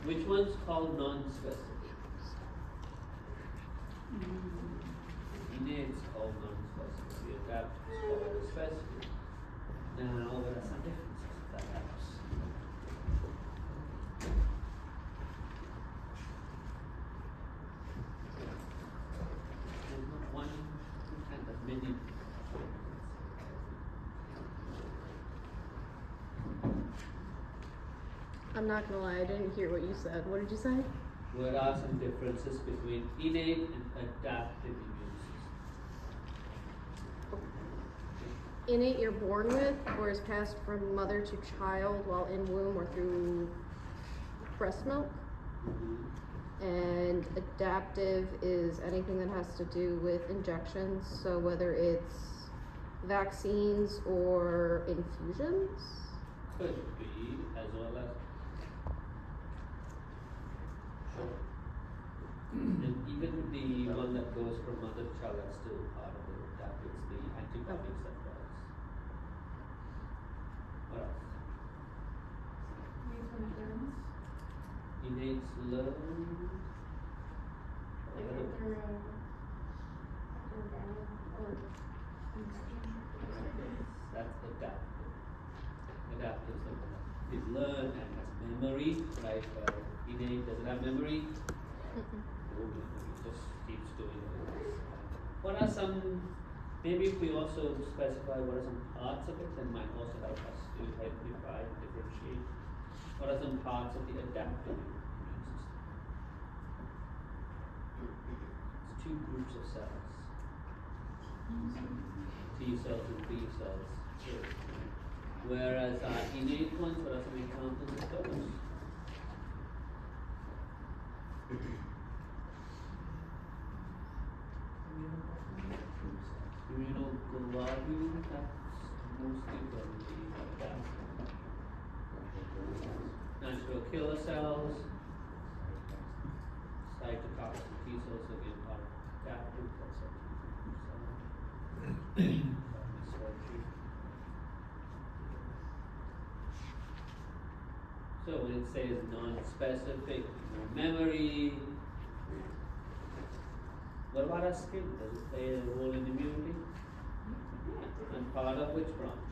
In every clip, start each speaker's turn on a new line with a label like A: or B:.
A: Which one's called non-specific? Innate's called non-specific. The adaptive is called specific. Now, what are some differences perhaps? There's not one kind of many.
B: I'm not gonna lie, I didn't hear what you said. What did you say?
A: What are some differences between innate and adaptive immune system?
B: Innate you're born with, or is passed from mother to child while in womb or through breast milk. And adaptive is anything that has to do with injections, so whether it's vaccines or infusions.
A: Could be, as well as. Sure. And even the one that goes from mother to child, that's still part of the adaptive, it's the antibodies that does. What else? Innate learn. That's adaptive. Adaptive is the one that it learn and has memory, right? Innate doesn't have memory. No memory, just keeps doing it. What are some? Maybe if we also specify what are some parts of it, then might also help us to identify and differentiate. What are some parts of the adaptive immune system? It's two groups of cells. T cells and B cells. Whereas innate ones, what are some examples of those? Immunoglobulin, that's mostly from the adaptive. Natural killer cells, cytotoxic T cells, again part of adaptive, that's so when it says non-specific, no memory, what about our skin? Does it play a role in immunity? And part of which branch?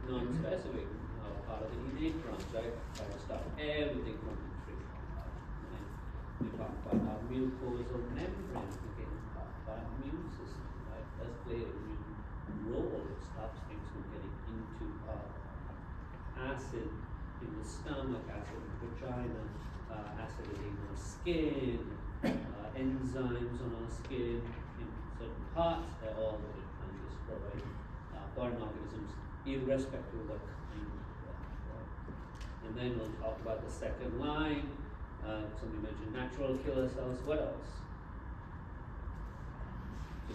A: Non-specific, part of the innate branch, right? Try to start everything from the tree. And we talk about our mucosal membrane, again, part of our immune system, right? Does play a immune role. It stops things from getting into acid in the stomach, acid in the vagina, acidity in our skin, enzymes on our skin in certain parts, they're all what it can destroy foreign organisms, irrespective of what kind of right? And then we'll talk about the second line. Somebody mentioned natural killer cells. What else? So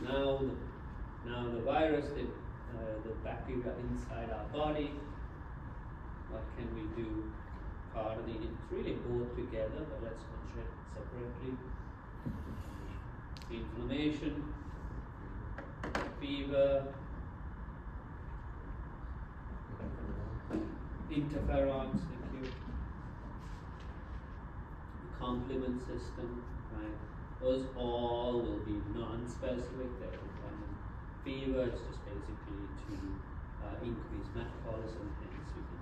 A: now the virus, the bacteria inside our body. What can we do? Part of the, it's really both together, but let's mention it separately. Inflammation, fever, interferons, thank you. The complement system, right? Those all will be non-specific. They will come in fever, it's just basically to increase metabolism, hence we can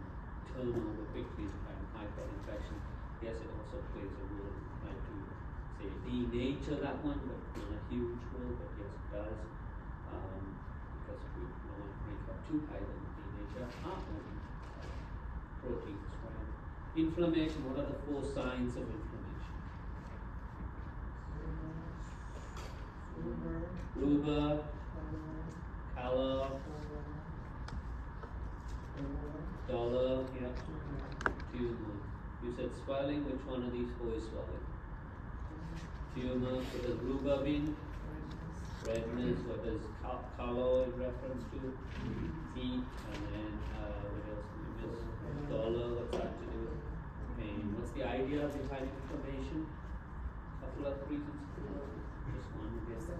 A: turn over quickly to kind of typhoid infection. Yes, it also plays a role in trying to say denature that one, but not a huge role, but yes it does. Because we don't want to make up too high on denature heartworm proteins, right? Inflammation, what are the 4 signs of inflammation? Rubor, calor, dollar, yeah, tumor. You said swelling, which one of these 4 is swelling? Tumor, what does rubor mean? Redness, what does color in reference to? Heat, and then what else did we miss? Dollar, what's that to do with pain? What's the idea behind inflammation? Couple of reasons. Just one, yes.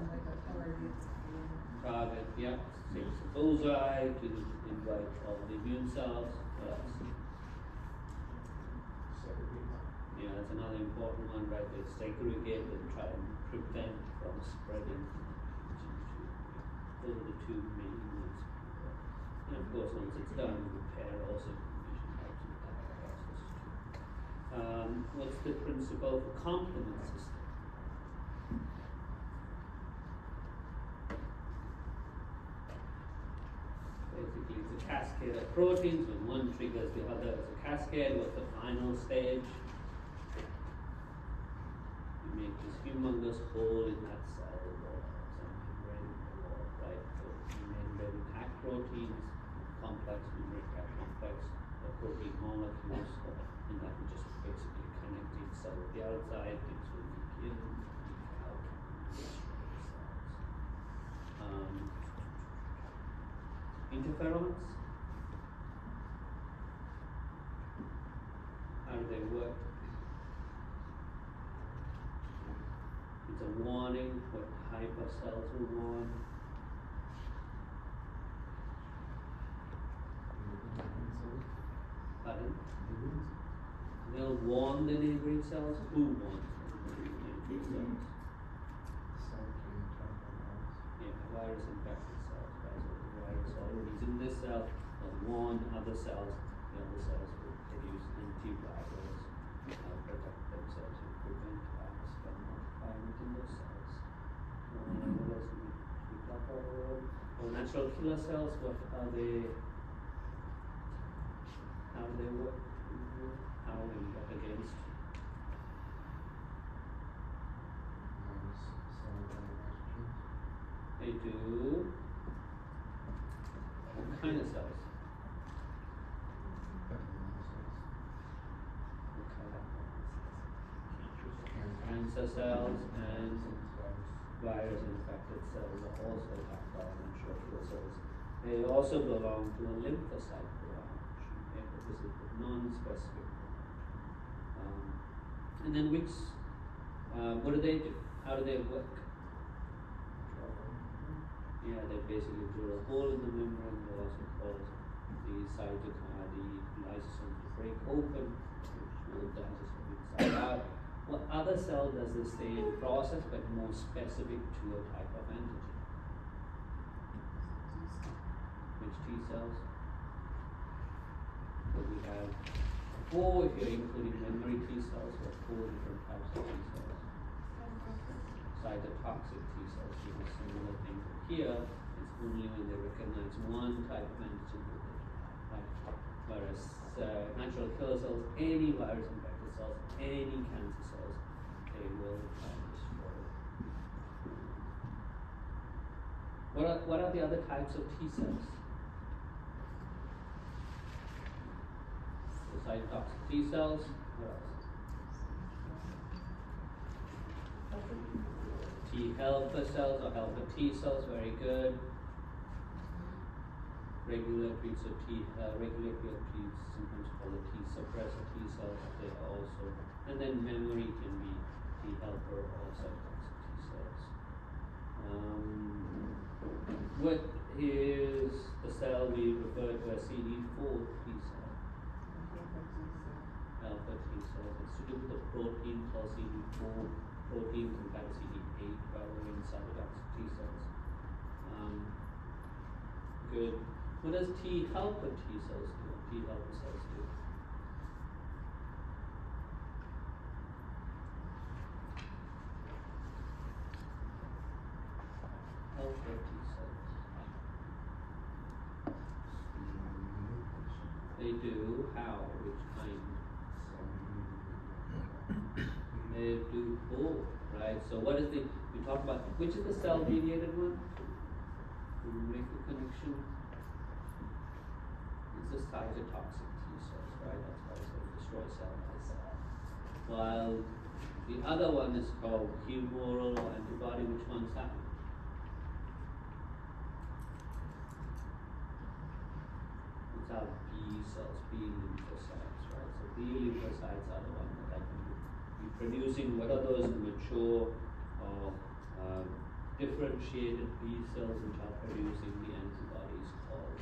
A: Target, yeah. It's a bullseye to invite all the immune cells. What else? Yeah, that's another important one, right? They segregate and try and prevent from spreading those are the two main ones. And of course, once it's done, repair also information helps with that process too. What's the principle for complement system? Basically, it's a cascade of proteins. When one triggers the other, it's a cascade. What's the final stage? You make this humongous hole in that cell wall, some membrane wall, right? So membrane attack proteins, complex membrane attack complex, the protein molecules, and that will just basically connect each cell with the outside, things will leak in, leak out, destroy the cells. Interferons, how do they work? It's a warning what type of cells will warn. Pardon? They'll warn the neighboring cells. Who warns the neighboring cells? Yeah, virus infected cells. Right? So the virus already is in this cell, will warn other cells. The other cells will produce antivirals, protect themselves and prevent virus from multiplying within those cells. What else did we talk about? Oh, natural killer cells. What are they? How do they work? How and what against? They do. What kind of cells? What kind of cancer cells and virus infected cells are also attacked by natural killer cells. They also belong to a lymphocyte branch, okay, but this is the non-specific branch. And then which, what do they do? How do they work? Yeah, they basically drill a hole in the membrane. They also cause the lysosomes to break open, which will lysosome inside out. What other cell does the same process but more specific to a type of antigen? Which T cells? So we have four, if you're including memory T cells, we have four different types of T cells. Cytotoxic T cells do a similar thing. Here, it's only when they recognize one type of antigen that they right? Whereas natural killer cells, any virus infected cells, any cancer cells, they will destroy. What are the other types of T cells? The cytotoxic T cells. What else? T helper cells or helper T cells, very good. Regulatory, so regulatory T, sometimes called the T suppressor T cells, they are also, and then memory can be T helper or cytotoxic T cells. What is the cell we refer to as CD4 T cell? Alpha T cells. It's to do with the protein called CD4 protein compared to CD8 rather than cytotoxic T cells. Good. What does T helper T cells do? T helper cells do? Helper T cells. They do. How? Which kind? They do both, right? So what is the, we talk about, which is the cell-mediated one? Can you make the connection? It's the cytotoxic T cells, right? That's why it's going to destroy cell by cell. While the other one is called humoral or antibody. Which one's that? It's our B cells, B lymphocytes, right? So B lymphocytes are the one that can be producing, what are those mature or differentiated B cells which are producing the antibodies called?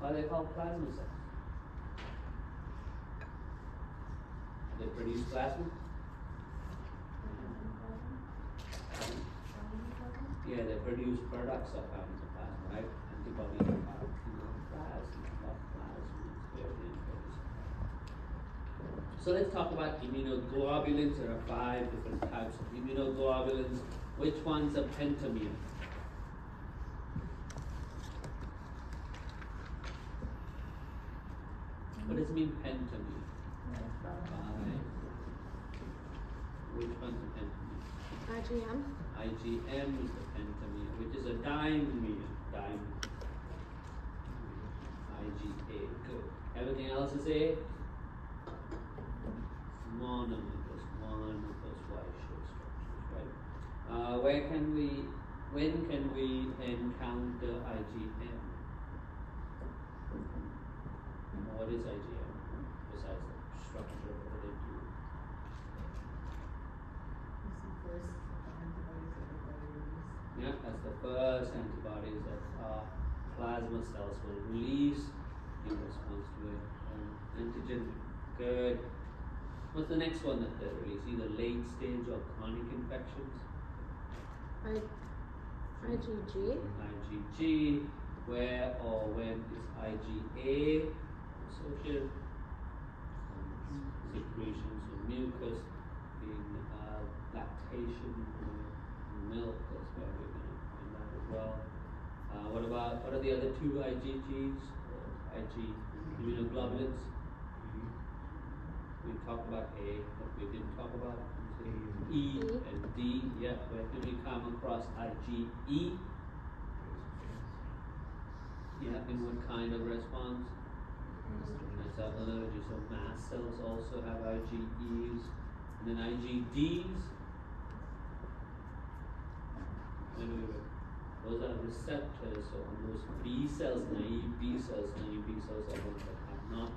A: Why are they called plasma cells? They produce plasma? Yeah, they produce products of having the plasma, right? Antibodies are plasma, not plasma. It's very interesting. So let's talk about immunoglobulins. There are 5 different types of immunoglobulins. Which one's a pentamere? What does it mean, pentamere? 5. Which one's a pentamere?
B: IgM.
A: IgM is the pentamere, which is a dimere. IgA, good. Everything else is a monomer, just one of those Y-shaped structures, right? When can we encounter IgM? What is IgM besides the structure? What do they do? Yeah, that's the first antibodies that plasma cells will release in response to an antigen. Good. What's the next one that they release? Either late stage or chronic infections?
B: IgG.
A: IgG. Where or when is IgA associated? Secretions of mucus in lactation milk. That's where we're going to find that as well. What are the other 2 IgGs? Immunoglobulins. We talked about A, but we didn't talk about E and D. Yeah, where can we come across IgE? Yeah, in what kind of response? It's an allergy. So mast cells also have IgEs. And then IgDs. Those are receptors on those B cells, naive B cells are ones that have not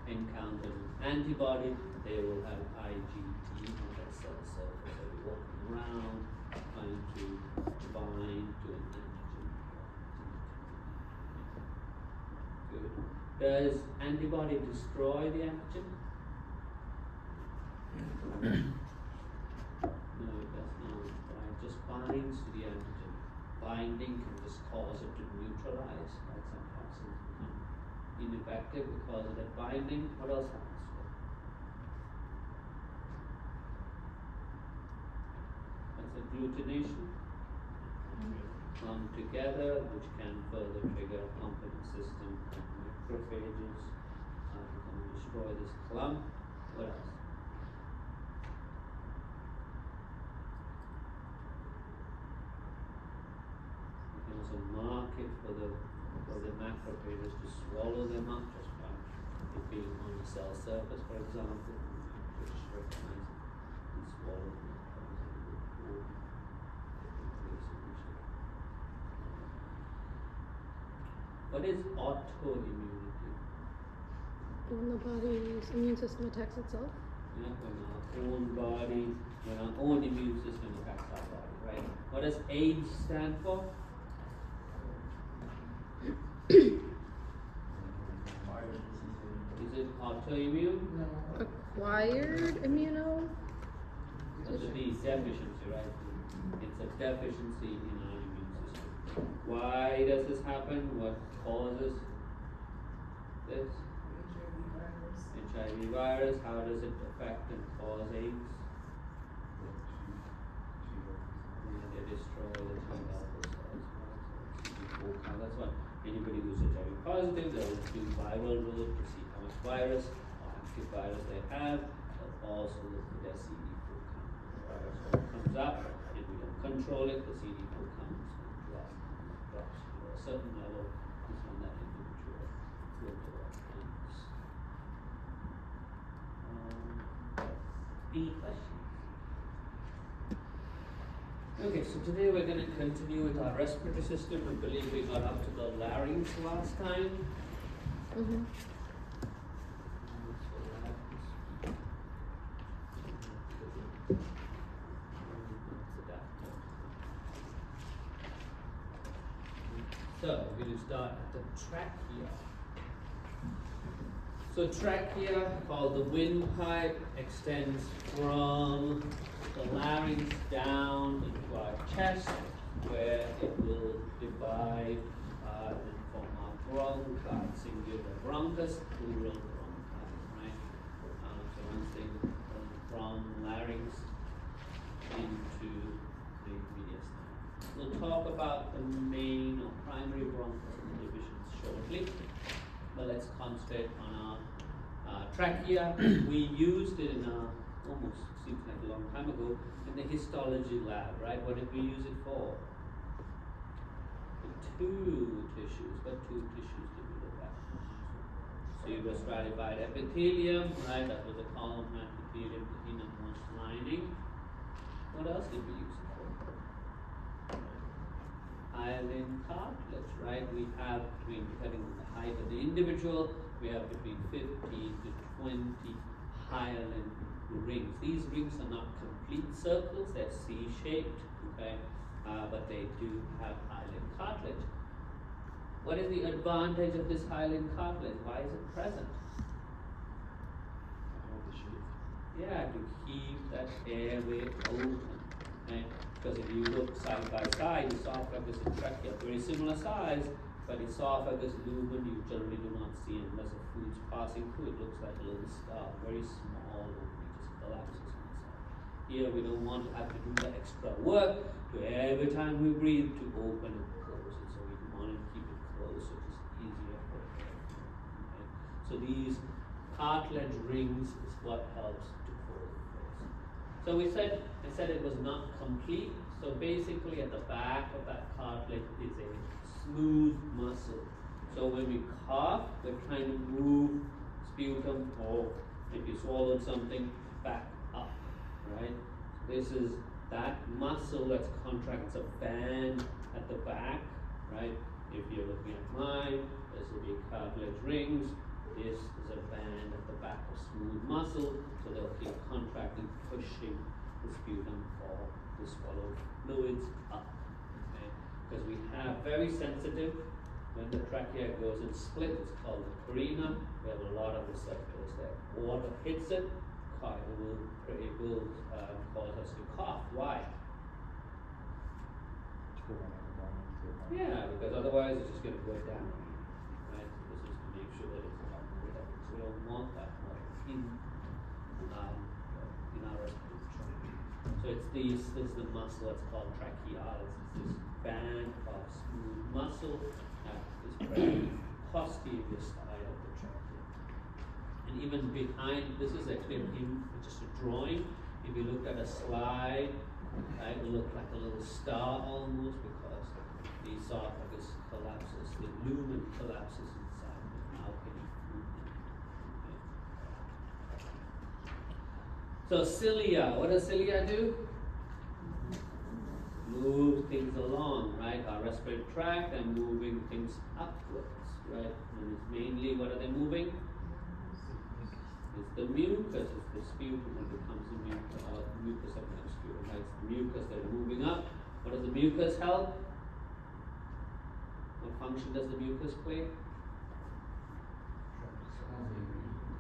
A: encountered an antibody. They will have IgD on their cell surface. So we're walking around trying to bind to an antigen. Good. Does antibody destroy the antigen? No, it does not. It just binds to the antigen. Binding can just cause it to neutralize, right? Some toxins become ineffective because of that binding. What else happens to it? That's agglutination. Clump together, which can further trigger complement system and macrophages to come and destroy this clump. What else? Also mark it for the macrophages to swallow them up just by it being on the cell surface, for example. Just recognize it and swallow them up. What is autoimmunity?
B: When the body's immune system attacks itself.
A: Yeah, when our own immune system attacks our body, right? What does AIDS stand for? Is it autoimmune?
C: No.
B: Acquired immuno.
A: It's a deficiency, right? It's a deficiency in our immune system. Why does this happen? What causes this? HIV virus. How does it affect and cause AIDS? They destroy the T helper cells. That's why anybody who's HIV positive, they'll do viral load to see how much virus or active virus they have. They'll also look for their CD4 count. The virus comes up, and we don't control it, the CD4 count drops to a certain level. Is when that individual will go up. Any questions? Okay, so today we're going to continue with our respiratory system. I believe we got up to the larynx last time.
B: Mm-hmm.
A: So we're going to start at the trachea. So trachea, called the windpipe, extends from the larynx down into our chest, where it will divide and form our bronchi, singular bronchus, plural bronchi, right? So one thing from larynx into the mediastinum. We'll talk about the main or primary bronchus and the divisions shortly, but let's concentrate on our trachea. We used it in almost seems like a long time ago in the histology lab, right? What did we use it for? Two tissues. What two tissues did we look at? Pseudostratified epithelium, right? That was a column epithelium, the innermost lining. What else did we use it for? Hyaline cartilage, right? We have between, depending on the height of the individual, we have between 15 to 20 hyaline rings. These rings are not complete circles, they're C-shaped, okay? But they do have hyaline cartilage. What is the advantage of this hyaline cartilage? Why is it present? Yeah, to keep that airway open, right? Because if you look side by side, esophagus and trachea, very similar size, but esophagus lumen you generally do not see unless a food's passing through. It looks like a little star, very small, it just collapses inside. Here we don't want to have to do the extra work to every time we breathe to open and close it. So we want to keep it closed so it's easier for air. Okay? So these cartilage rings is what helps to hold it closed. So I said it was not complete. So basically at the back of that cartilage is a smooth muscle. So when we cough, we're trying to move sputum, or if you swallowed something, back up, right? This is that muscle that's contracted. It's a band at the back, right? If you're looking at mine, this will be cartilage rings. This is a band at the back of smooth muscle, so they'll keep contracting, pushing the sputum or the swallowed fluids up. Okay? Because we have very sensitive, when the trachea goes and split, it's called the carina. We have a lot of receptors there. Water hits it, it will cause us to cough. Why? Yeah, because otherwise it's just going to go down. Right? So this is to make sure that it's not rid of it. So we don't want that water in our respiratory tract. So this is the muscle that's called trachealis. It's this band of smooth muscle that is present in the posterior side of the trachea. And even behind, this is actually just a drawing. If you looked at a slide, right, it will look like a little star almost, because the esophagus collapses, the lumen collapses inside without any movement. Okay. So cilia, what does cilia do? Move things along, right? Our respiratory tract and moving things upwards, right? And it's mainly, what are they moving? It's the mucus, it's the sputum that becomes the mucus of the sputum, right? It's the mucus that are moving up. What does the mucus help? What function does the mucus play?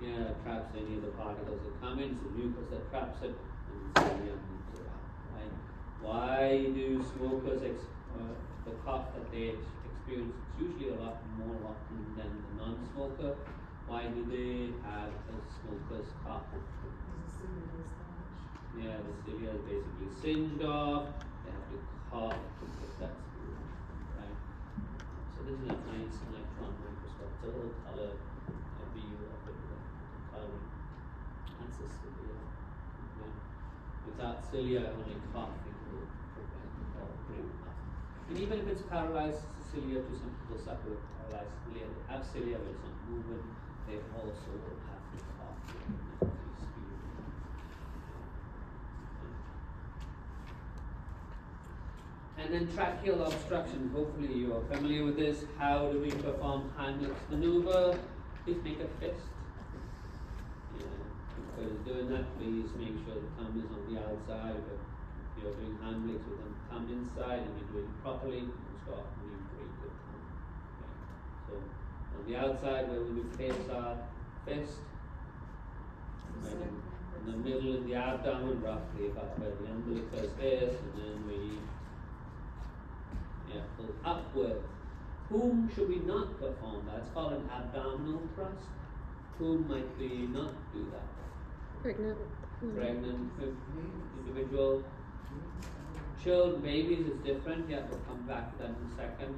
A: Yeah, it traps any of the particles that come in. It's the mucus that traps it, and the cilia moves it out, right? Why do smokers, the cough that they experience, it's usually a lot more often than the non-smoker. Why do they have a smoker's cough? Yeah, the cilia is basically singed off. They have to cough to get that sputum, right? So this is a nice electron microscope. It's a little color view of it, coloring. That's the cilia. Yeah. Without cilia, only coughing will prevent or bring up. And even if it's paralyzed cilia, to some people suffer with paralyzed cilia, they have cilia but it's not moving. They also will have to cough to sputum. And then tracheal obstruction. Hopefully you are familiar with this. How do we perform Heimlich's maneuver? Please make a fist. Yeah. Because doing that, please make sure the thumb is on the outside. But if you're doing Heimlich's with the thumb inside and you're doing it properly, most often you break the thumb. Okay. So On the outside, where will we place our fist? Right in the middle of the abdomen, roughly about where the umbilicus is, and then we pull upward. Whom should we not perform that? It's called an abdominal thrust. Whom might we not do that?
B: Pregnant.
A: Pregnant individual. Children, babies is different. Yeah, we'll come back to that in a second.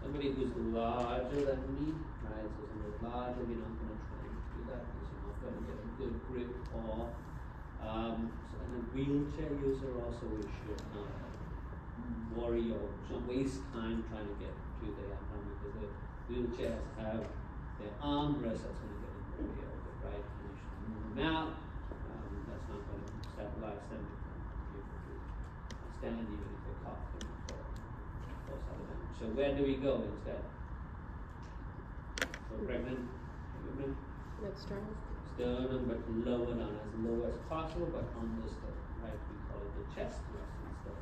A: Somebody who's larger than me, right? So somebody larger, we're not going to try and do that because you're not going to get a good grip. Or and a wheelchair user also, we should not worry or don't waste time trying to get to the abdomen because the wheelchairs have their armrests that's going to get in the way of it, right? And you should move them out. That's not going to stabilize them. Be able to stand even if they're coughing or other damage. So where do we go instead? So pregnant women.
B: External.
A: Sternum, but lower down, as low as possible, but on the sternum, right? We call it the chest thrust instead.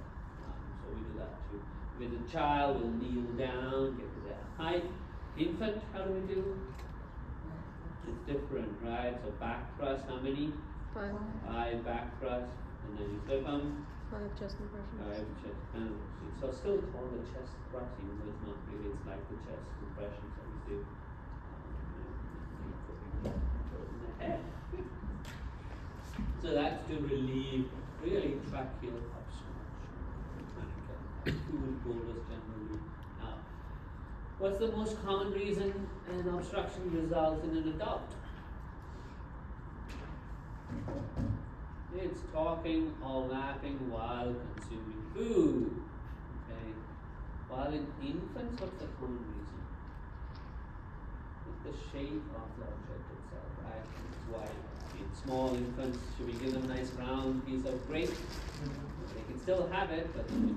A: So we do that too. With a child, we'll kneel down, get to their height. Infant, how do we do? It's different, right? So back thrust, how many?
B: 5.
A: 5 back thrust, and then you flip them.
B: 5 chest compressions.
A: 5 chest, so still called the chest thrust, even though it's not really, it's like the chest compressions that we do. So that's to relieve really tracheal obstruction. Fluid bolus generally. Now, what's the most common reason an obstruction results in an adult? It's talking or laughing while consuming food. Okay. While in infants, what's the common reason? It's the shape of the object itself, right? It's why in small infants, should we give them a nice round piece of grape? They can still have it, but we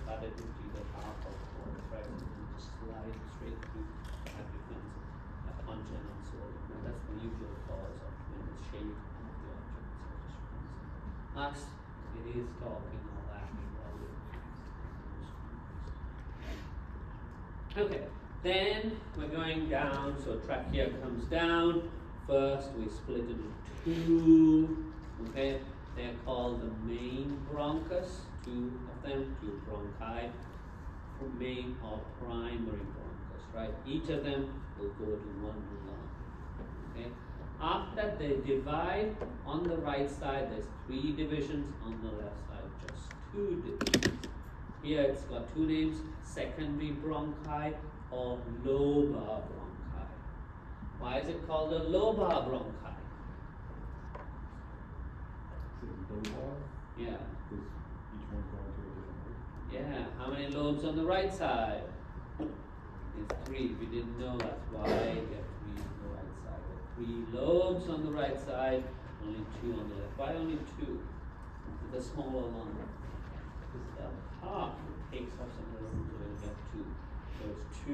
A: cut it into either half or quarter, right? And then just slide it straight through. That becomes a punch and unswollen. Now that's the usual cause of when the shape of the object itself. Us, it is talking or laughing while we're okay. Then we're going down, so trachea comes down. First, we split it into 2. Okay, they're called the main bronchus. 2 of them, 2 bronchi, main or primary bronchus. Right, each of them will go to 1 lung. Okay, after that they divide. On the right side, there's 3 divisions. On the left side, just 2 divisions. Here it's got 2 names: secondary bronchi or lobar bronchi. Why is it called a lobar bronchi? Yeah.
C: Because each one's going to a different lobe.
A: Yeah. How many lobes on the right side? There's 3. If you didn't know, that's why you get 3 on the right side. There are 3 lobes on the right side, only 2 on the left. Why only 2? The smaller lung. Because the heart takes off some of the lobes, so we'll get 2. So it's 2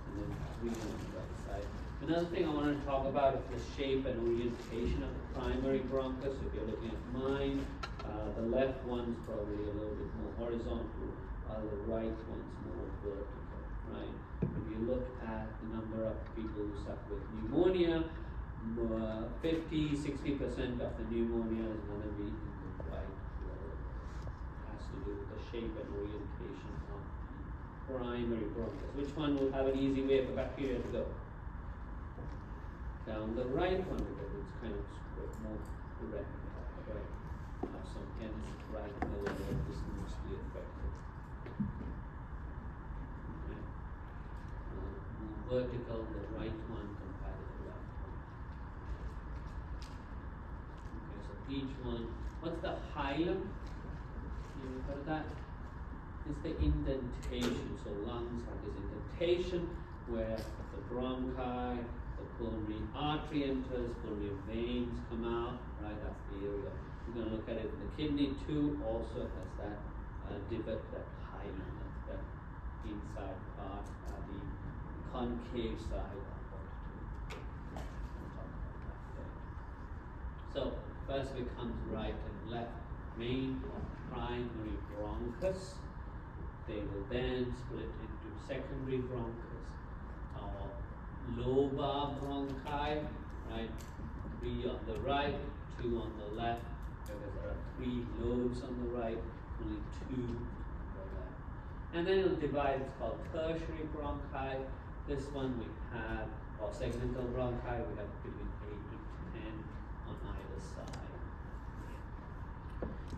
A: and then 3 on the right side. Another thing I want to talk about is the shape and orientation of the primary bronchus. If you're looking at mine, the left one's probably a little bit more horizontal, while the right one's more vertical, right? If you look at the number of people who suffer with pneumonia, 50-60% of the pneumonia is going to be in the right lobe. It has to do with the shape and orientation of the primary bronchus. Which one will have an easy way for bacteria to go? Down the right one, because it's kind of more direct, right? So hence, right lower lobe is mostly affected. Okay. More vertical, the right one compared to the left one. Okay, so each one. What's the hilum? You heard of that? It's the indentation. So lungs have this indentation where the bronchi, the pulmonary artery enters, pulmonary veins come out, right? That's the area. We're going to look at it. The kidney too also has that divot, that hilum, that inside part, the concave side of it too. We'll talk about that today. So first becomes right and left. Main or primary bronchus. They will then split into secondary bronchus or lobar bronchi, right? 3 on the right, 2 on the left, because there are 3 lobes on the right, only 2 on the left. And then it'll divide, it's called tertiary bronchi. This one we have, or segmental bronchi, we have between 8 to 10 on either side.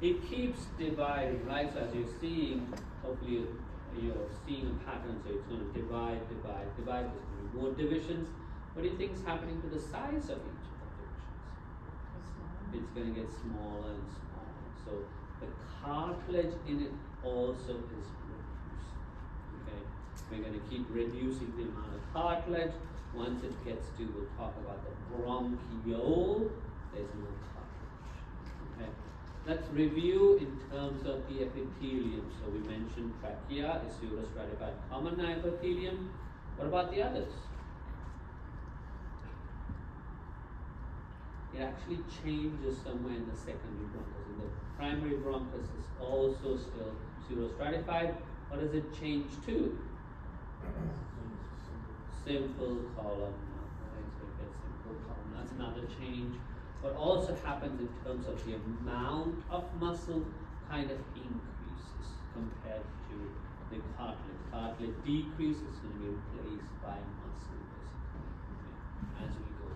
A: It keeps dividing, right? So as you're seeing, hopefully you're seeing a pattern, so it's going to divide. There's going to be more divisions. What do you think is happening to the size of each of the divisions? It's going to get smaller and smaller. So the cartilage in it also is reduced. Okay, we're going to keep reducing the amount of cartilage. Once it gets to, we'll talk about the bronchiole, there's no cartilage. Okay, let's review in terms of the epithelium. So we mentioned trachea is pseudostratified common epithelium. What about the others? It actually changes somewhere in the secondary bronchus. In the primary bronchus is also still pseudostratified. What does it change to? Simple column. Right? So it gets simple column. That's another change. What also happens in terms of the amount of muscle kind of increases compared to the cartilage. Cartilage decreases, it's going to be replaced by muscle basically, okay, as we go.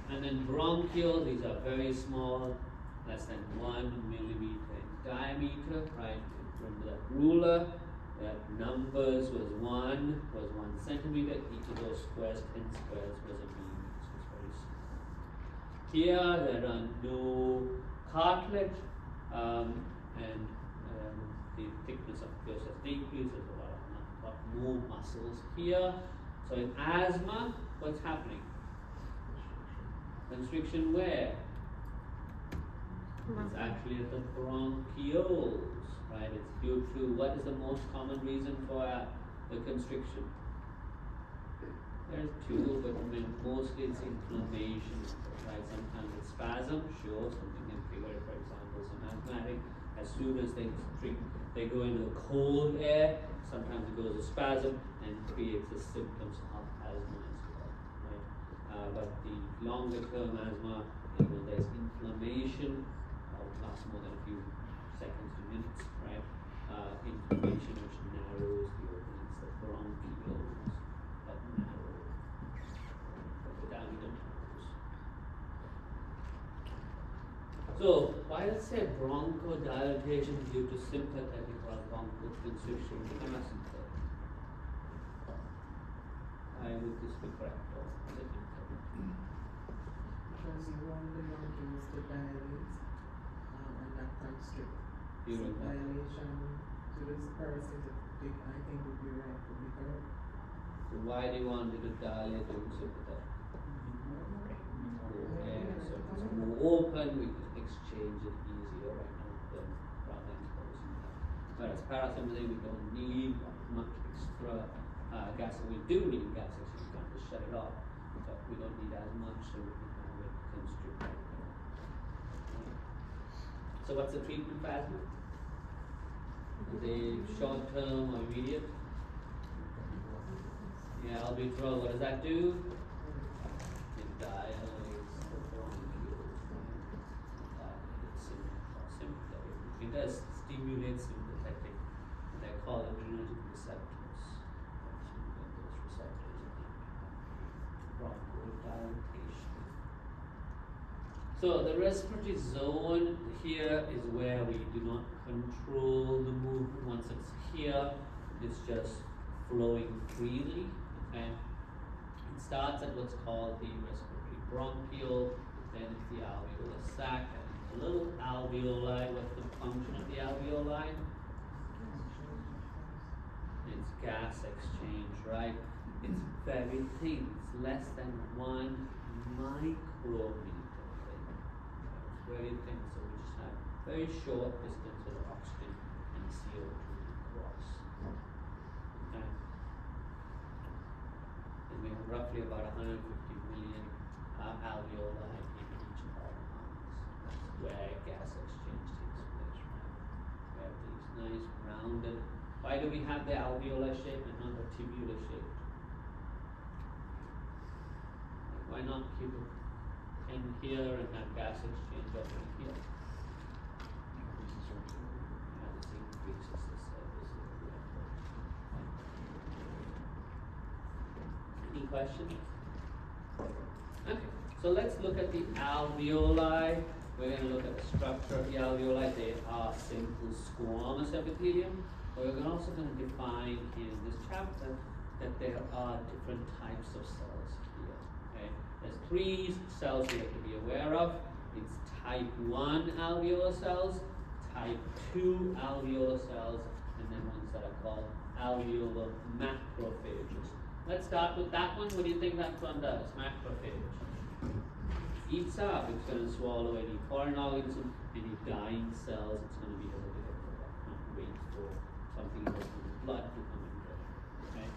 A: And then bronchioles, these are very small, less than 1 millimeter in diameter, right? Remember that ruler, that numbers was 1 centimeter, each of those squares, 10 squares was a millimeter, so it's very small. Here there are no cartilage, and the thickness of the process decreases, a lot more muscles here. So in asthma, what's happening? Constriction where? It's actually at the bronchioles, right? It's due to, what is the most common reason for the constriction? There's 2, but mostly it's inflammation, right? Sometimes it's spasm, sure, something can trigger it. For example, some asthmatic, as soon as they go into the cold air, sometimes it goes to spasm and creates the symptoms of asthma as well, right? But the longer term asthma, there's inflammation, lasts more than a few seconds to minutes, right? Inflammation which narrows the openings, the bronchioles that narrow the diameter narrows. So why does it say bronchodilation due to sympathetic or bronchoconstriction? Why would this be correct? Or is it incorrect?
D: Because you want the bronchioles to dilate and not constrict. So dilation to this parasitic, I think would be right, would be correct.
A: So why do you want it to dilate during sympathetic? Okay, so if it's more open, we can exchange it easier right now than rather than closing that. Whereas parasympathetic, we don't need much extra gas. We do need gas, actually, we can't just shut it off, but we don't need as much, so we can have it constricted. So what's the treatment for asthma? Is it short term or immediate? Yeah, albuterol, what does that do? It dilates the bronchioles, dilates sympathetic. It does stimulate sympathetic. They're called adrenergic receptors. Those receptors bronchodilation. So the respiratory zone here is where we do not control the movement. Once it's here, it's just flowing freely. Okay? It starts at what's called the respiratory bronchiole, then it's the alveolar sac, and the little alveoli. What's the function of the alveoli? It's gas exchange, right? It's very thin. It's less than 1 micrometer thin. It's very thin, so we just have very short distance of oxygen and CO2 across. Okay? And we have roughly about 150 million alveoli in each of our lungs. That's where gas exchange takes place, right? We have these nice rounded Why do we have the alveolar shape and not the tubular shape? Why not keep it in here and have gas exchange up in here? Yeah, this increases the surface area. Any questions? Okay, so let's look at the alveoli. We're going to look at the structure of the alveoli. They are simple squamous epithelium. But we're also going to define in this chapter that there are different types of cells here. Okay? There's 3 cells we have to be aware of. It's type 1 alveolar cells, type 2 alveolar cells, and then ones that are called alveolar macrophages. Let's start with that one. What do you think that one does? Macrophage. Eats up. It's going to swallow any foreign organism, any dying cells. It's going to be able to get rid of. Not wait for something else in the blood to come in there. Okay.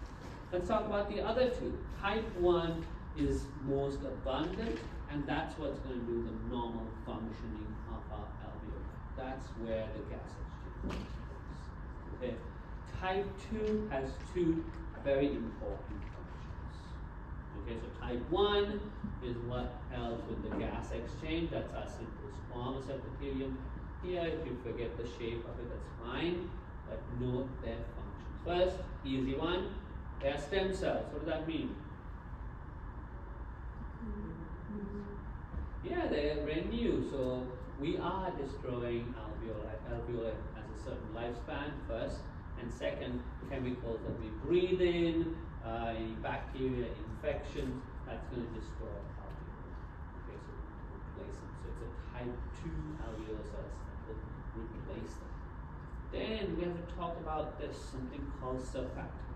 A: Let's talk about the other 2. Type 1 is most abundant, and that's what's going to do the normal functioning of our alveoli. That's where the gas exchange takes place. Okay. Type 2 has 2 very important functions. Okay, so type 1 is what helps with the gas exchange. That's our simple squamous epithelium. Here, if you forget the shape of it, that's fine, but note their functions. First, easy one, they're stem cells. What does that mean? Yeah, they renew. So we are destroying alveoli. Alveoli has a certain lifespan, first, and second, chemicals that we breathe in, any bacteria, infections, that's going to destroy alveoli. Okay, so we replace them. So it's a type 2 alveolar cells that will replace them. Then we have to talk about this, something called surfactant.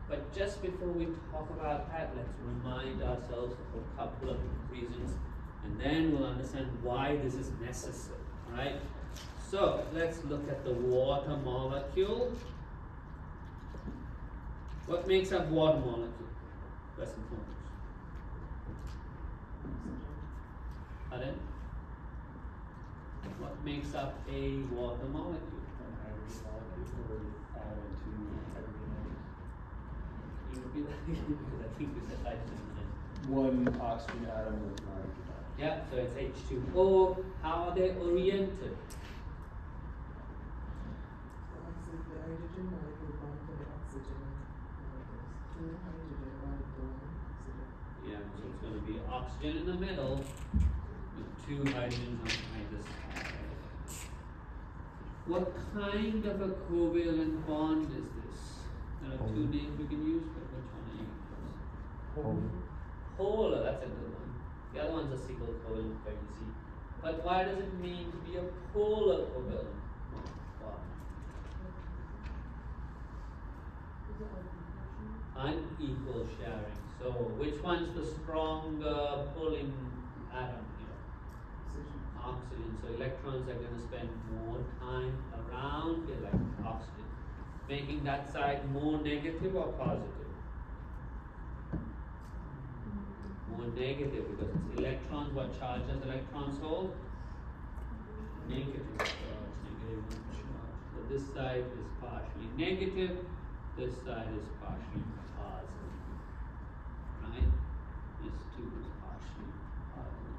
A: But just before we talk about that, let's remind ourselves of a couple of reasons, and then we'll understand why this is necessary. Right? So let's look at the water molecule. What makes up water molecule? First and foremost. Pardon? What makes up a water molecule?
C: One hydrogen molecule or all into hydrogen atoms.
A: Can you repeat that again? Because I think you said hydrogen.
C: One oxygen atom with an hydrogen atom.
A: Yeah, so it's H2O. How are they oriented?
D: The hydrogen molecule bound to the oxygen molecules. 2 hydrogen bond to 1 oxygen.
A: Yeah, so it's going to be oxygen in the middle with 2 hydrogens on either side. What kind of a covalent bond is this? There are 2 names we can use, but which one are you going to use? Polar, that's a good one. The other one's a single covalent, very easy. But why does it mean to be a polar covalent bond? Unequal sharing. So which one's the stronger pulling atom here? Oxygen. So electrons are going to spend more time around oxygen, making that side more negative or positive? More negative, because it's electrons. What charge does electrons hold? Negative charge, negative charge. So this side is partially negative, this side is partially positive. Right? This 2 is partially positive.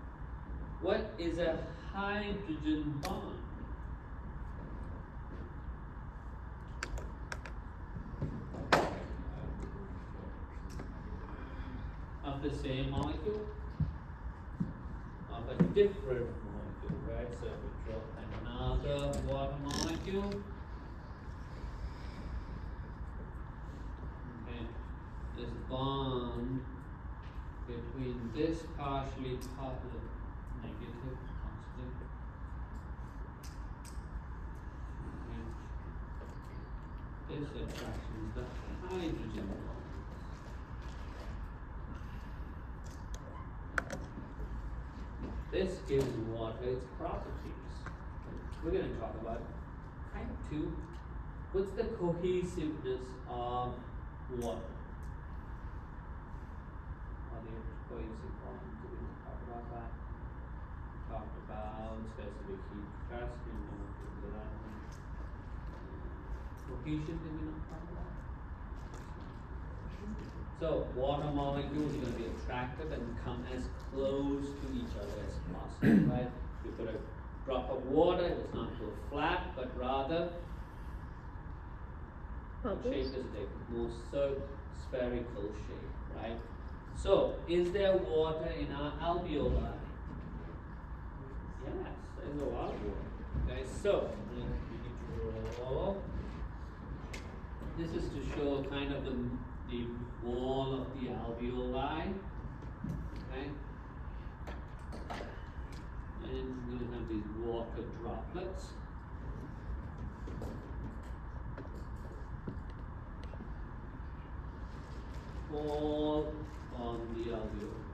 A: What is a hydrogen bond? Of the same molecule? Of a different molecule, right? So if we draw another water molecule, okay, this bond between this partially positive negative oxygen and this attraction is the hydrogen bond. This gives water its properties. We're going to talk about type 2. What's the cohesiveness of water? Are they cohesive bonds? Did we talk about that? Talked about specific heat capacity. No, that one. Cohesion, did we not talk about? So water molecules are going to be attracted and come as close to each other as possible, right? You put a drop of water, it does not go flat, but rather, what shape does it take? More spherical shape, right? So, is there water in our alveoli? Yes, there's a lot of water. Okay, so, we need to draw. This is to show kind of the wall of the alveoli. Okay? And we're going to have these water droplets. All on the alveoli.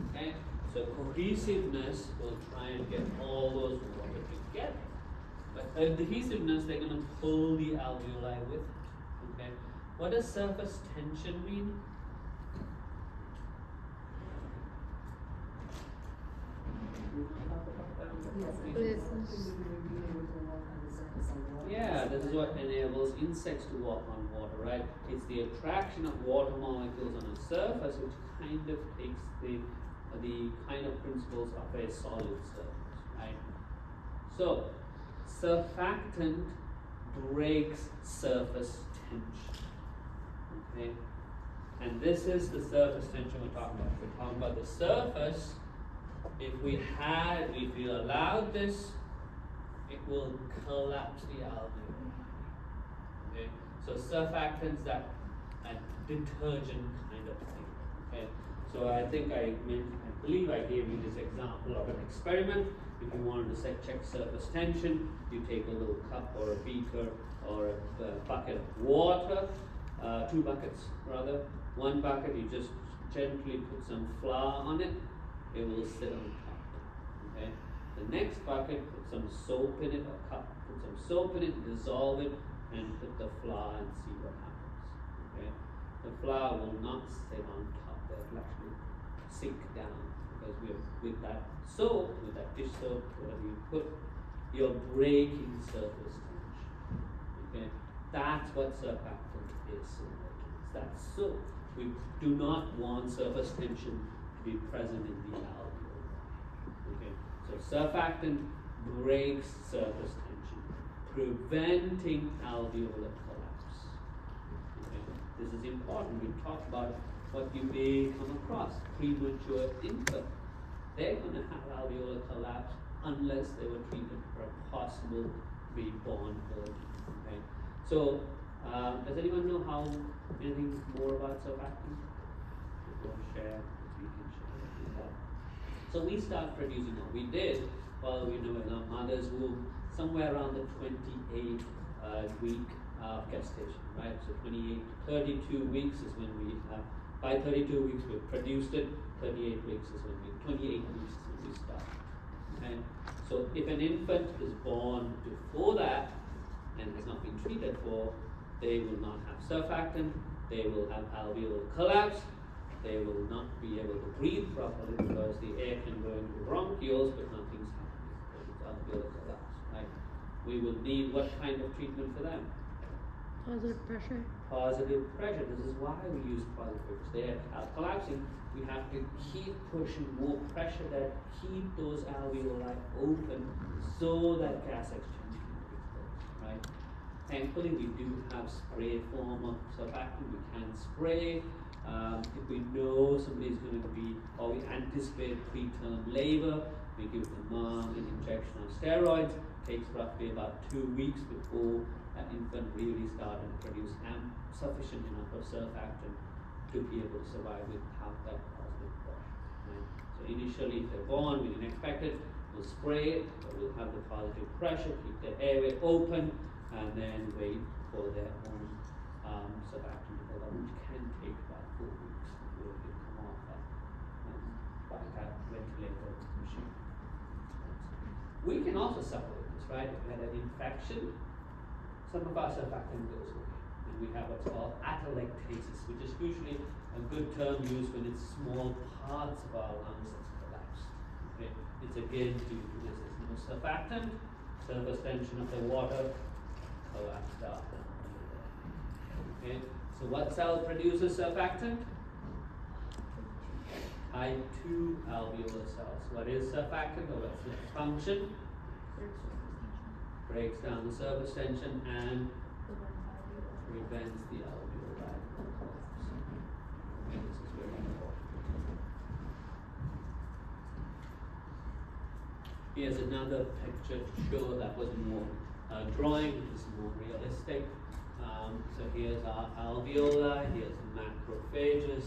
A: Okay? So cohesiveness will try and get all those water together. But adhesiveness, they're going to pull the alveoli with it. Okay? What does surface tension mean? Yeah, this is what enables insects to walk on water, right? It's the attraction of water molecules on a surface which kind of takes the kind of principles of a solid surface, right? So, surfactant breaks surface tension, okay? And this is the surface tension we're talking about. We're talking about the surface. If we allowed this, it will collapse the alveoli. Okay? So surfactants, that detergent kind of thing. Okay? So I believe I gave you this example of an experiment. If you wanted to check surface tension, you take a little cup or a beaker or a bucket of water, 2 buckets rather. 1 bucket, you just gently put some flour on it, it will sit on top. Okay? The next bucket, put some soap in it, or cup, put some soap in it, dissolve it, and put the flour and see what happens. Okay? The flour will not sit on top, it will actually sink down, because with that soap, with that dish soap, whatever you put, you're breaking surface tension. Okay? That's what surfactant is. It's that soap. We do not want surface tension to be present in the alveoli. Okay? So surfactant breaks surface tension, preventing alveolar collapse. Okay? This is important. We talked about what you may come across. Premature infant. They're going to have alveolar collapse unless they were treated for a possible reborn early. Okay? So, does anyone know anything more about surfactant? If you want to share, we can share. So we start producing what we did while we were in our mother's womb, somewhere around the 28th week of gestation, right? So 28 to 32 weeks is when we have, by 32 weeks we produced it, 28 weeks is when 28 weeks is when we start. Okay? So if an infant is born before that and has not been treated for, they will not have surfactant, they will have alveolar collapse, they will not be able to breathe properly because the air can go into bronchioles but nothing's happening because it's alveolar collapse, right? We will need what kind of treatment for them?
B: Positive pressure.
A: Positive pressure. This is why we use positive pressure. They are collapsing. We have to keep pushing more pressure that keep those alveoli open so that gas exchange can take place, right? Thankfully, we do have spray form of surfactant. We can spray. If we know somebody's going to be, or we anticipate preterm labor, we give the mom an injection of steroids. It takes roughly about 2 weeks before that infant really started to produce sufficient enough of surfactant to be able to survive without that positive pressure. Right? So initially, if they're born, we didn't expect it, we'll spray it, but we'll have the positive pressure, keep their airway open, and then wait for their own surfactant to build up, which can take about 4 weeks before it can come off that ventilator machine. We can also separate this, right? If we had an infection, some of our surfactant goes away. And we have what's called atelectasis, which is usually a good term used when it's small parts of our lungs that's collapsed. Okay? It's again due to this. There's no surfactant, surface tension of the water collapsed out. Okay, so what cell produces surfactant? Type 2 alveolar cells. What is surfactant, or what's its function? Breaks down the surface tension and prevents the alveoli collapse. Okay, this is very important. Here's another picture to show that was more drawing, this is more realistic. So here's our alveoli, here's the macrophages.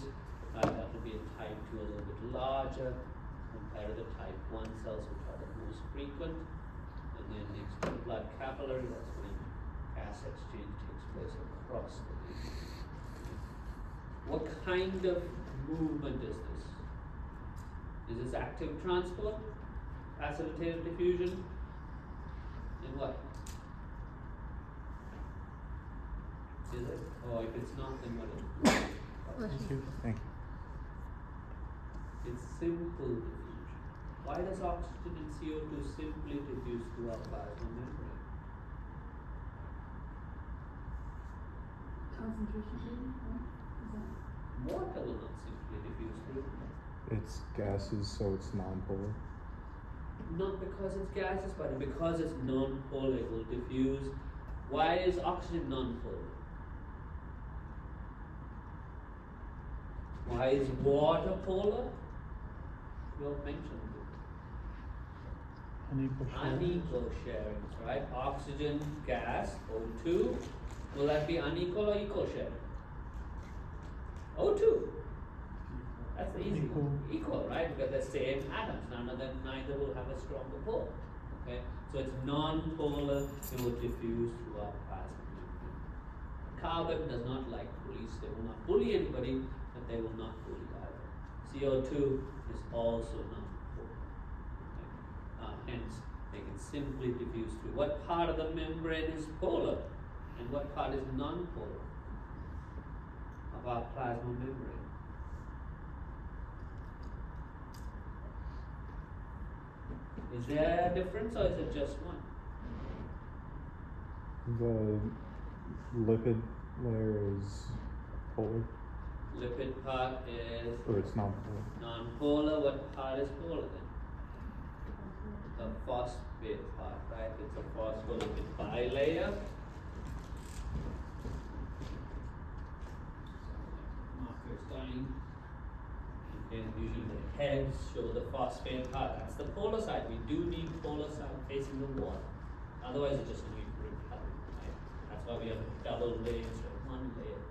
A: That will be a type 2, a little bit larger compared to the type 1 cells, which are the most frequent. And then next to the blood capillary, that's when gas exchange takes place across the leaf. What kind of movement is this? Is this active transport? Facilitated diffusion? And what? Is it? Or if it's not, then what is it?
E: Thank you.
A: It's simple diffusion. Why does oxygen and CO2 simply diffuse through our plasma membrane?
F: Concentration,
A: Water will not simply diffuse through.
E: It's gases, so it's non-polar.
A: Not because it's gases, but because it's non-polar, it will diffuse. Why is oxygen non-polar? Why is water polar? You all mentioned it. Unequal sharings, right? Oxygen, gas, O2. Will that be unequal or equal sharing? O2. That's the easy one. Equal, right? Because they're same atoms. None of them, neither will have a stronger pole. Okay? So it's non-polar, it will diffuse through our plasma membrane. Carbon does not like bullies. They will not bully anybody, but they will not bully either. CO2 is also non-polar. Okay? Hence, they can simply diffuse through. What part of the membrane is polar? And what part is non-polar of our plasma membrane? Is there a difference, or is it just one?
E: The lipid layer is polar,
A: Lipid part is
E: or it's non-polar.
A: non-polar. What part is polar then? The phosphate part, right? It's a phospholipid bilayer. Markers dying. And usually the heads show the phosphate part. That's the polar side. We do need polar side facing the water. Otherwise, it's just going to be repellent, right? That's why we have a double layer instead of one layer.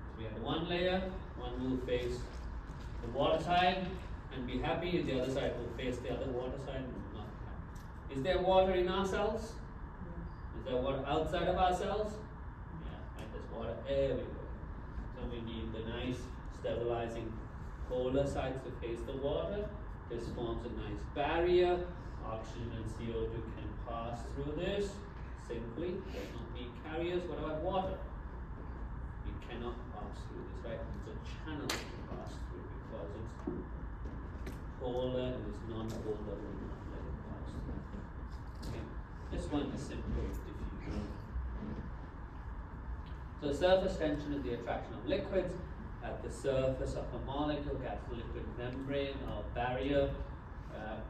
A: So we have one layer, one will face the water side and be happy, and the other side will face the other water side and not be happy. Is there water in our cells? Is there water outside of our cells? Yeah, and there's water everywhere. So we need the nice stabilizing polar sides to face the water. This forms a nice barrier. Oxygen and CO2 can pass through this simply. Does not need carriers. What about water? You cannot pass through this, right? It's a channel to pass through because it's polar and it's non-polar. Will not let it pass through. Okay. This one is simple diffusion. So surface tension is the attraction of liquids at the surface of a molecule, that's the liquid membrane or barrier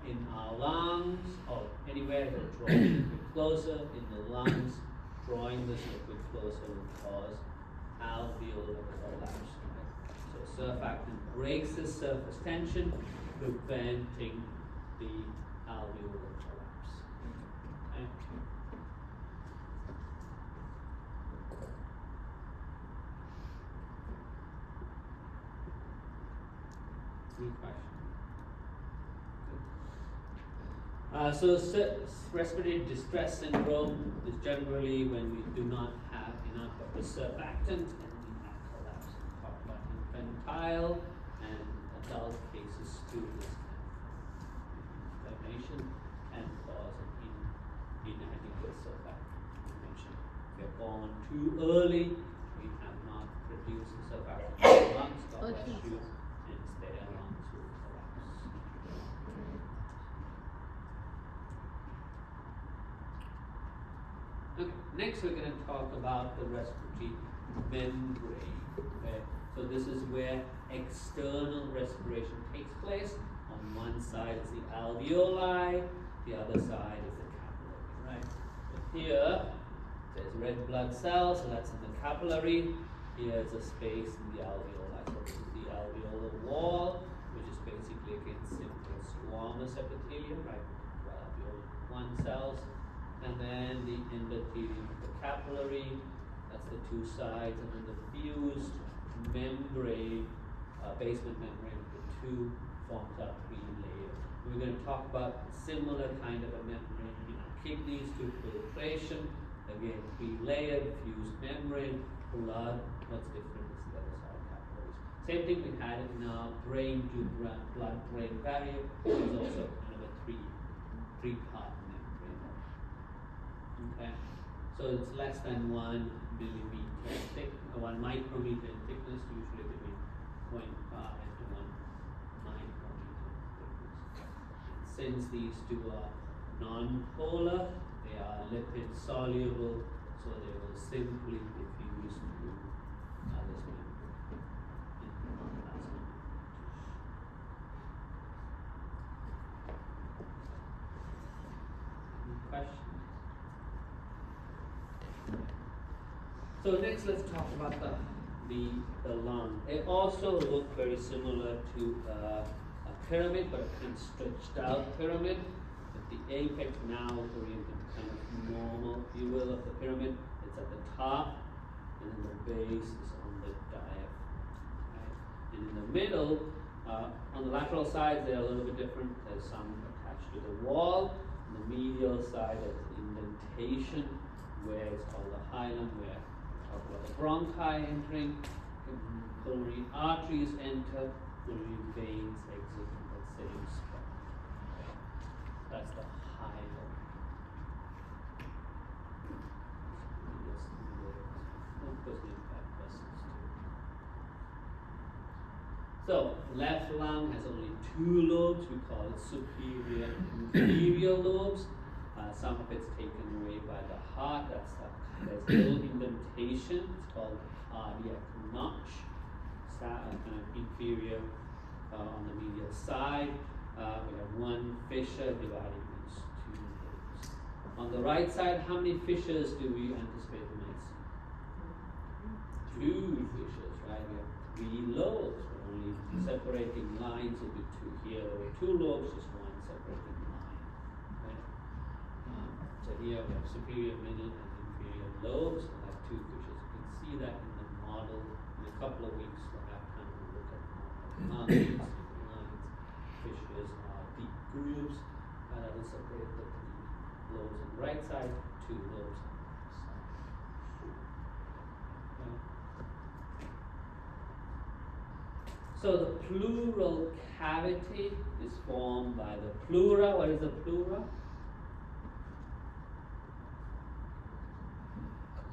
A: in our lungs or anywhere it will draw the liquid closer. In the lungs, drawing this liquid closer will cause alveolar collapse. Right? So surfactant breaks the surface tension, preventing the alveolar collapse. Okay? Any question? So respiratory distress syndrome is generally when we do not have enough of the surfactant and we have collapse. We talk about infantile and adult cases too. This kind of inflammation can cause an inadequate surfactant formation. If you're born too early, we have not produced the surfactant in the lungs, God bless you. Their lungs will collapse. Okay, next we're gonna talk about the respiratory membrane, okay? So this is where external respiration takes place. On one side is the alveoli, the other side is the capillary, right? So here, there's red blood cells, so that's in the capillary. Here's a space in the alveoli. So this is the alveolar wall, which is basically again simple squamous epithelium, right? Alveolar 1 cells. And then the endothelium of the capillary, that's the two sides, and then the fused membrane, basement membrane of the two forms our 3 layers. We're going to talk about similar kind of a membrane in our kidneys to filtration. Again, 3-layered fused membrane. Blood, what's different is the other side capillaries. Same thing we had in our brain to blood-brain barrier. There's also kind of a three-part membrane. Okay, so it's less than 1 millimeter thick, 1 micrometer in thickness, usually between 0.5 to 1 micrometer thickness. And since these two are non-polar, they are lipid soluble, so they will simply diffuse through this membrane in non-plasma tissue. Any questions? So next, let's talk about the lung. They also look very similar to a pyramid, but a kind of stretched out pyramid. With the apex now oriented kind of normal, if you will, of the pyramid. It's at the top, and then the base is on the diaphragm. Right? And in the middle, on the lateral sides, they're a little bit different. There's some attached to the wall. On the medial side, there's indentation, where it's called the hilum, where about the bronchi entering, pulmonary arteries enter, pulmonary veins exit from that same spot. Okay? That's the hilum. Of course, the impact vessels too. So, left lung has only 2 lobes. We call it superior and inferior lobes. Some of it's taken away by the heart. There's a little indentation. It's called cardiac notch. Kind of inferior on the medial side. We have 1 fissure dividing these 2 lobes. On the right side, how many fissures do we anticipate we might see? 2 fissures, right? We have 3 lobes. We're only separating lines will be 2 here. There were 2 lobes, just 1 separating line. Right? So here we have superior, middle, and inferior lobes. We'll have 2 fissures. You can see that in the model. In a couple of weeks, we'll have time to look at lines, fissures are deep grooves that will separate the 3 lobes on the right side, 2 lobes on the left side. Okay. So the pleural cavity is formed by the pleura. What is the pleura?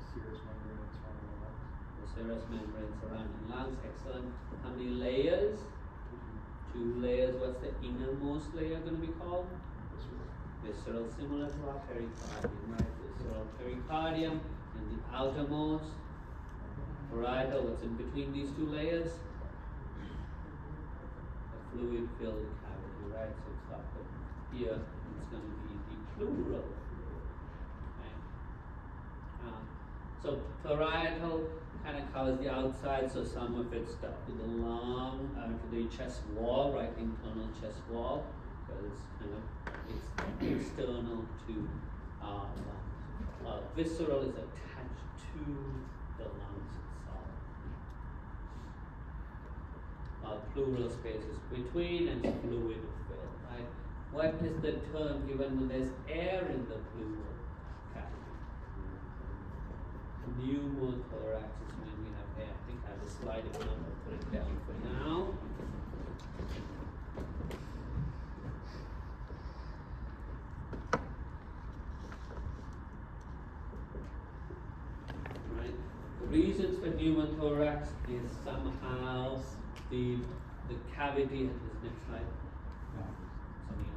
E: Serous membrane surrounding the lungs.
A: The serous membrane surrounding lungs. Excellent. How many layers? 2 layers. What's the innermost layer going to be called? Visceral, similar to our pericardium, right? Visceral pericardium, and the outermost parietal. What's in between these 2 layers? A fluid-filled cavity, right? So it's got the here. It's going to be the pleural fluid. Okay. So parietal kind of covers the outside, so some of it's stuck to the lung, to the chest wall, right, internal chest wall, because it's kind of external to lungs. Visceral is attached to the lungs itself. Pleural space is between and fluid filled, right? What is the term given when there's air in the pleural cavity? Pneumothorax is when we have air. I think I have a slide if not, I'll put it down for now. Right. The reasons for pneumothorax is somehow the cavity. This next slide. Something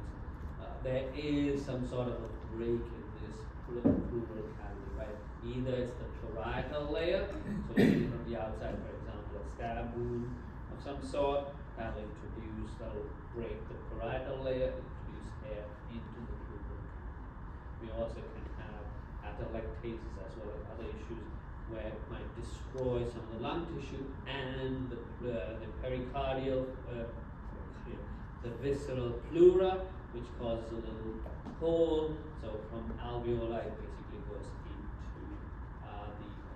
A: else. There is some sort of a break in this pleural cavity, right? Either it's the parietal layer, so you see from the outside, for example, a stab wound of some sort, that'll break the parietal layer, introduce air into the pleural cavity. We also can have atelectasis as well as other issues where it might destroy some of the lung tissue and the pericardial, the visceral pleura, which causes a little hole. So from alveoli, it basically goes into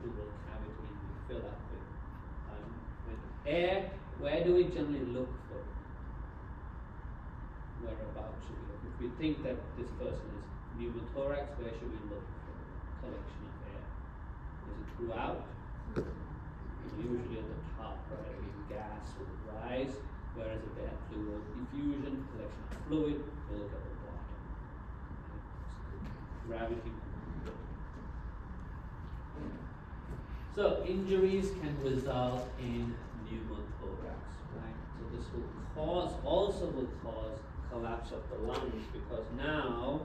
A: the pleural cavity and we fill up with air. Where do we generally look for it? Whereabouts should we look? If we think that this person is pneumothorax, where should we look for collection of air? Is it throughout? Usually at the top, right? I mean, gas will rise, whereas if they have pleural effusion, collection of fluid, we'll look at the bottom. Gravity. So injuries can result in pneumothorax, right? So this also will cause collapse of the lungs, because now,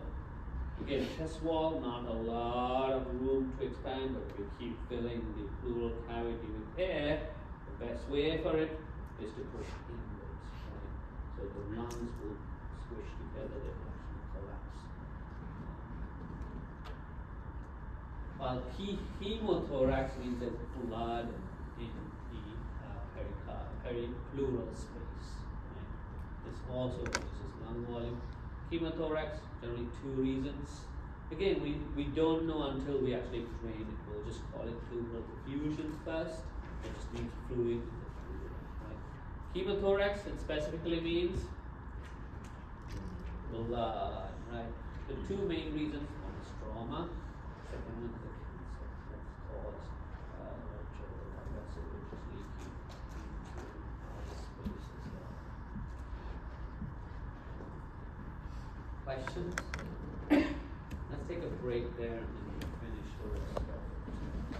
A: again, chest wall, not a lot of room to expand, but we keep filling the pleural cavity with air. The best way for it is to push inwards, right? So the lungs will squish together, they will actually collapse. While hemothorax means there's blood in the peripleural space, right? This also reduces lung volume. Hemothorax, generally 2 reasons. Again, we don't know until we actually drain it. We'll just call it pleural effusion first. It just means fluid in the pleura, right? Hemothorax, it specifically means blood, right? The 2 main reasons, one is trauma, second one is the cancer that's caused arterial vessel, which is leaking into the space as well. Questions? Let's take a break there and then we'll finish the rest.